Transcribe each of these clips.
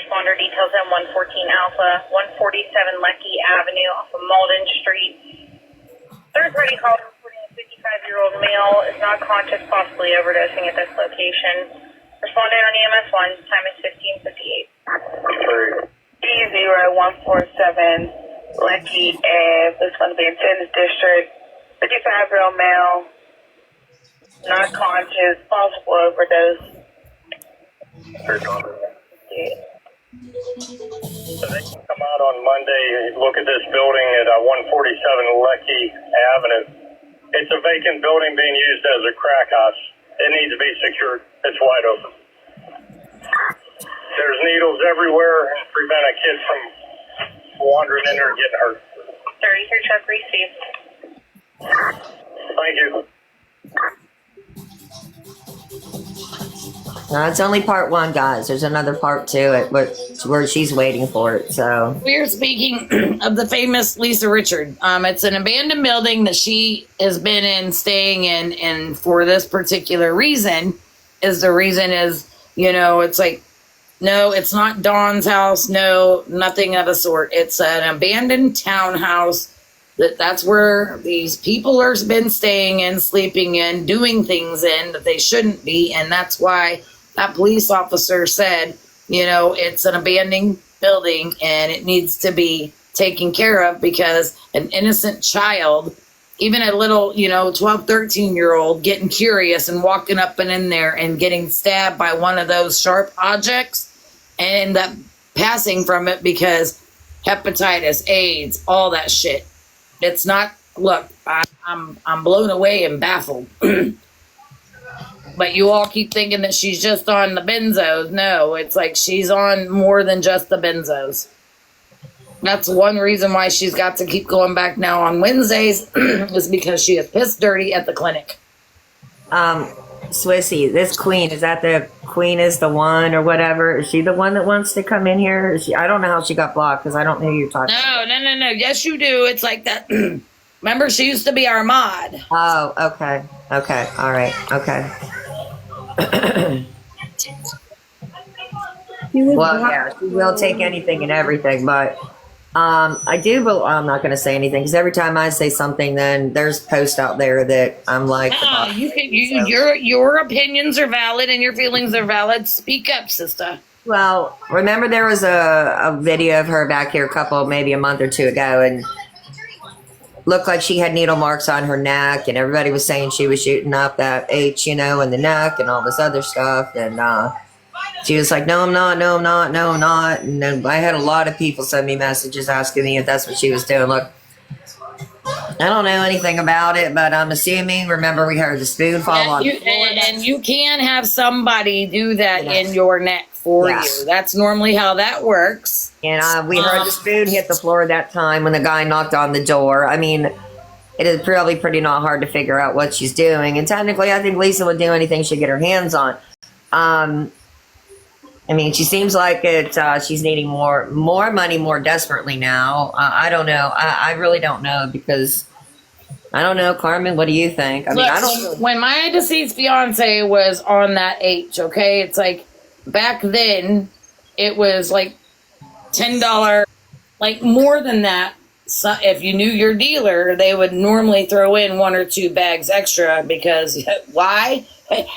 responder details in 114 Alpha, 147 Lecky Avenue off of Malden Street. Third-party call reporting a 55-year-old male is not conscious, possibly overdosing at this location. Responding on EMS 1, time is 15:58. D0147 Lecky Ave. This one will be in 10th District. 55-year-old male, not conscious, possible overdose. So they can come out on Monday and look at this building at 147 Lecky Avenue. It's a vacant building being used as a crack house. It needs to be secured. It's wide open. There's needles everywhere and prevent a kid from wandering in there and getting hurt. 33 truck received. Thank you. No, it's only part one, guys. There's another part to it where she's waiting for it. So we're speaking of the famous Lisa Richard. It's an abandoned building that she has been in, staying in, and for this particular reason is, you know, it's like, no, it's not Dawn's house. No, nothing of the sort. It's an abandoned townhouse. That's where these people have been staying in, sleeping in, doing things in that they shouldn't be. And that's why that police officer said, you know, it's an abandoned building and it needs to be taken care of, because an innocent child, even a little, 12, 13-year-old getting curious and walking up and in there and getting stabbed by one of those sharp objects and end up passing from it because hepatitis, AIDS, all that shit. It's not, look, I'm blown away and baffled. But you all keep thinking that she's just on the benzos. No, it's like she's on more than just the benzos. That's one reason why she's got to keep going back now on Wednesdays is because she is pissed dirty at the clinic. Swissy, this queen, is that the queen is the one or whatever? Is she the one that wants to come in here? Is she, I don't know how she got blocked because I don't know who you're talking about. No. Yes, you do. It's like that. Remember, she used to be our mod. Oh, okay. Okay. All right. Okay. Well, yeah, she will take anything and everything, but I do. I'm not going to say anything because every time I say something, then there's posts out there that I'm like, your opinions are valid and your feelings are valid. Speak up, sister. Well, remember there was a video of her back here maybe a month or two ago, and looked like she had needle marks on her neck, and everybody was saying she was shooting up that H, in the neck and all this other stuff. And she was like, no, I'm not. And then I had a lot of people send me messages asking me if that's what she was doing. Look, I don't know anything about it, but I'm assuming, remember, we heard the spoon fall on the floor. And you can have somebody do that in your neck for you. That's normally how that works. And we heard the spoon hit the floor that time when the guy knocked on the door. I mean, it is probably pretty not hard to figure out what she's doing. And technically, I think Lisa would do anything she'd get her hands on. I mean, she seems like she's needing more money more desperately now. I don't know. I really don't know, because I don't know. Carmen, what do you think? I mean, I don't really. When my deceased fiance was on that H, okay, it's like back then it was like $10, like more than that. So if you knew your dealer, they would normally throw in 1 or 2 bags extra, because why?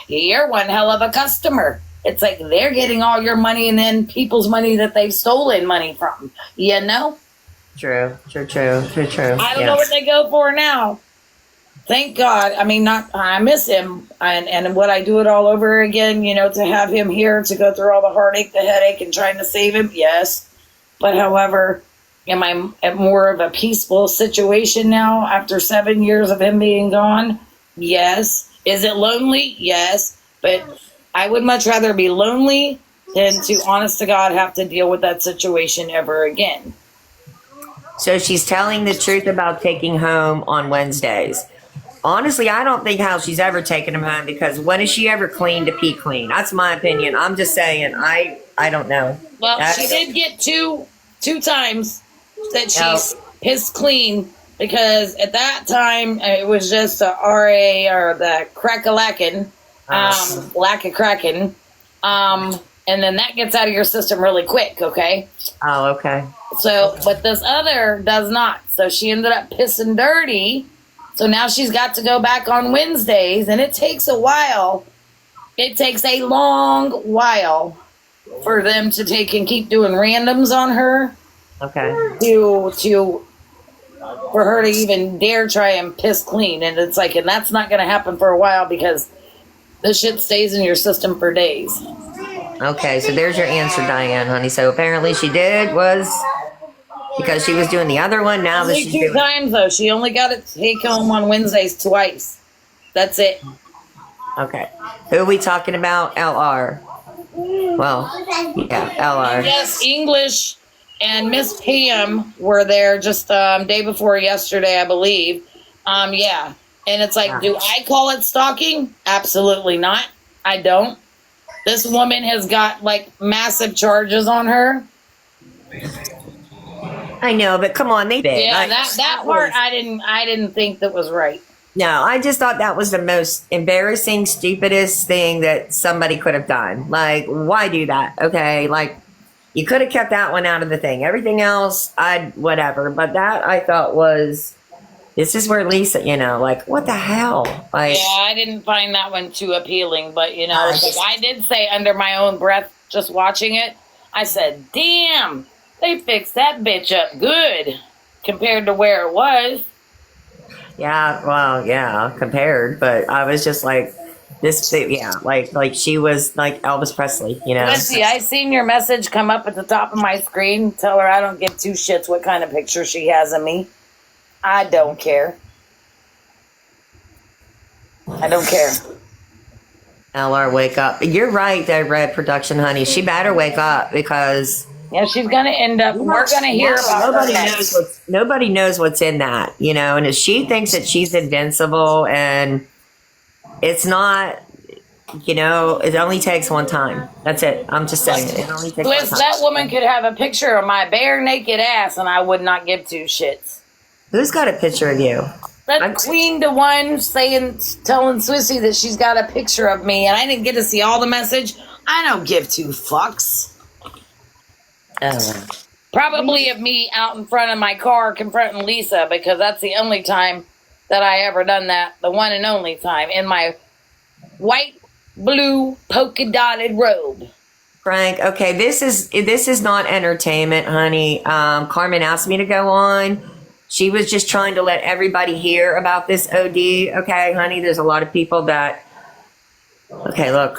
You're one hell of a customer. It's like they're getting all your money and then people's money that they've stolen money from. True. I don't know what they go for now. Thank God. I mean, I miss him. And would I do it all over again, to have him here, to go through all the heartache, the headache, and trying to save him? Yes. But however, am I at more of a peaceful situation now after 7 years of him being gone? Yes. Is it lonely? Yes. But I would much rather be lonely than to, honest to God, have to deal with that situation ever again. So she's telling the truth about taking home on Wednesdays. Honestly, I don't think how she's ever taken him home, because when is she ever clean to pee clean? That's my opinion. I'm just saying. I don't know. Well, she did get two times that she's pissed clean, because at that time it was just a RA, or the crack-a-lackin'. Lack of cracking. and then that gets out of your system really quick, okay? Oh, okay. So, but this other does not. So she ended up pissing dirty. So now she's got to go back on Wednesdays, and it takes a while. It takes a long while for them to take and keep doing randoms on her. Okay. For her to even dare try and piss clean. And it's like, and that's not going to happen for a while because this shit stays in your system for days. Okay, so there's your answer, Diane, honey. So apparently she did was because she was doing the other one. Now that Only she's two doing times though. She only got to take home on Wednesdays twice. That's it. okay. Who are we talking about? LR. Well, yeah, LR. Yes, English and Miss Pam were there just day before yesterday, I believe. Yeah. And it's like, do I call it stalking? Absolutely not. I don't. This woman has got like massive charges on her. I know, but come on, they did. Yeah, that part I didn't think that was right. No, I just thought that was the most embarrassing, stupidest thing that somebody could have done. Like, why do that? Okay, like, you could have kept that one out of the thing. Everything else, whatever. But that I thought was, this is where Lisa, like, what the hell? Like, Yeah, I didn't find that one too appealing. But, I did say under my own breath, just watching it, I said, damn, they fixed that bitch up good compared to where it was. yeah, well, yeah, compared. But I was just like, like she was like Elvis Presley, Lindsay, I seen your message come up at the top of my screen. Tell her I don't give two shits what kind of picture she has of me. I don't care. I don't care. LR, wake up. You're right, that Red Production, honey. She better wake up because Yeah, she's gonna end up. We're gonna hear about nobody her knows nobody knows what's in that, And if she thinks that she's invincible, and it's not, it only takes one time. That's it. I'm just saying, it only takes one Liz, time. that woman could have a picture of my bare naked ass, and I would not give two shits. Who's got a picture of you? That Queen to one telling Swissy that she's got a picture of me, and I didn't get to see all the message. I don't give two fucks. Oh. Probably of me out in front of my car confronting Lisa, because that's the only time that I ever done that. The one and only time in my white, blue, polka dotted robe. Frank, okay, this is not entertainment, honey. Carmen asked me to go on. She was just trying to let everybody hear about this OD. Okay, honey, there's a lot of people that, okay, look,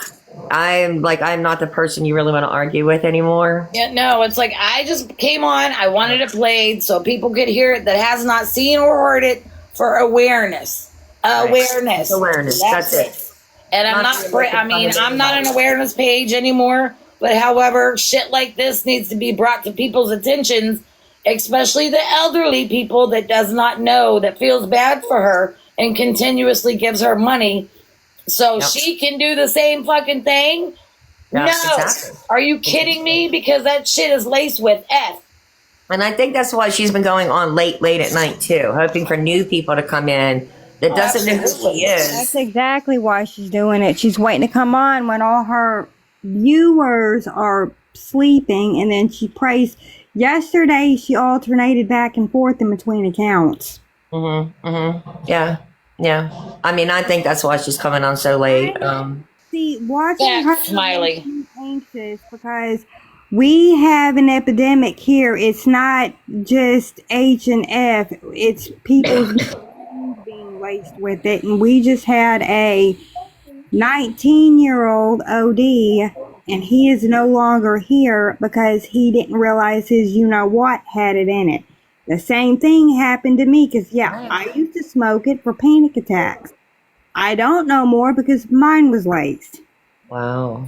I'm not the person you really want to argue with anymore. Yeah, no, it's like I just came on. I wanted it played so people could hear it that has not seen or heard it for awareness. Awareness. Awareness. That's it. And I'm I'm not an awareness page anymore. But however, shit like this needs to be brought to people's attentions, especially the elderly people that does not know, that feels bad for her and continuously gives her money so she can do the same fucking thing. Yes, No. exactly. Are you kidding me? Because that shit is laced with F. And I think that's why she's been going on late at night too, hoping for new people to come in that doesn't know who she is. That's exactly why she's doing it. She's waiting to come on when all her viewers are sleeping, and then she prays. Yesterday, she alternated back and forth in between accounts. Yeah. I mean, I think that's why she's coming on so late. See, watching her Smiley. makes me anxious because we have an epidemic here. It's not just H and F. It's people's being laced with it, and we just had a 19-year-old OD, and he is no longer here because he didn't realize his you-know-what had it in it. The same thing happened to me because, I used to smoke it for panic attacks. I don't know more because mine was laced. Wow.